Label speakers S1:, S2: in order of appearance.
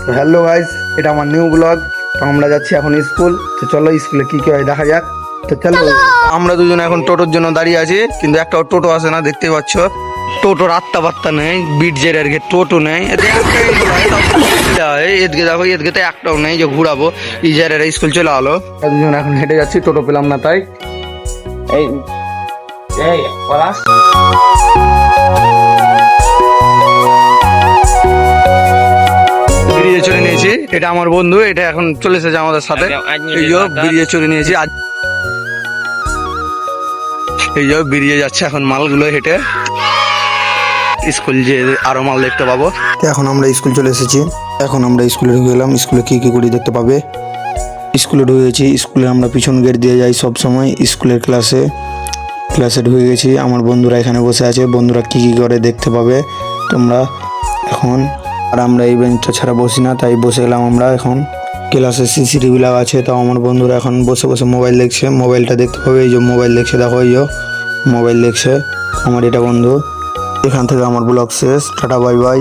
S1: তো hello guys, এটা আমার নিউ ব্লগ। তো আমরা যাচ্ছি এখন স্কুল। তো চলো স্কুলে কি কি হয় দেখা যাক। তো চলো, আমরা দুজন এখন টোটোর জন্য দাঁড়িয়ে আছি, কিন্তু একটাও টোটো আসে না, দেখতেই পাচ্ছ। টোটোর আত্মা বার্তা নেই, বিটজের আর কি টোটো নেই, এদিকে দেখো, এদিকে তো একটাও নেই যে ঘুরাবো। ইজারের স্কুল চলে আলো, দুজন এখন হেঁটে যাচ্ছি, টোটো পেলাম না তাই।
S2: এই এই পলাশ
S1: ব্রিজে চড়ে নিয়েছি, এটা আমার বন্ধু, এটা এখন চলে এসেছে আমাদের সাথে। এই যে ব্রিজে চড়ে নিয়েছি আজ, এই যে বেরিয়ে যাচ্ছে এখন মালগুলো হেঁটে স্কুল, যে আরো মাল দেখতে পাবো। এখন আমরা স্কুল চলে এসেছি, এখন আমরা স্কুলে ঢুকে গেলাম। স্কুলে কি কি করি দেখতে পাবে। স্কুলে ঢুকেছি, স্কুলে আমরা পিছন গেট দিয়ে যাই সব সময় স্কুলের ক্লাসে ঢুকে গেছি। আমার বন্ধুরা এখানে বসে আছে, বন্ধুরা কি কি করে দেখতে পাবে তোমরা এখন। আর আমরা এই বেঞ্চটা ছাড়া বসি না, তাই বসে গেলাম আমরা এখন। ক্লাসে সিসিটিভি লাগা আছে, তাও আমার বন্ধুরা এখন বসে বসে মোবাইল দেখছে। মোবাইলটা দেখতে পাবে, এই যে মোবাইল দেখছে, দেখো এই যে মোবাইল দেখছে আমার এটা বন্ধু। এখান থেকে আমার ব্লগ শেষ, টাটা বাই বাই।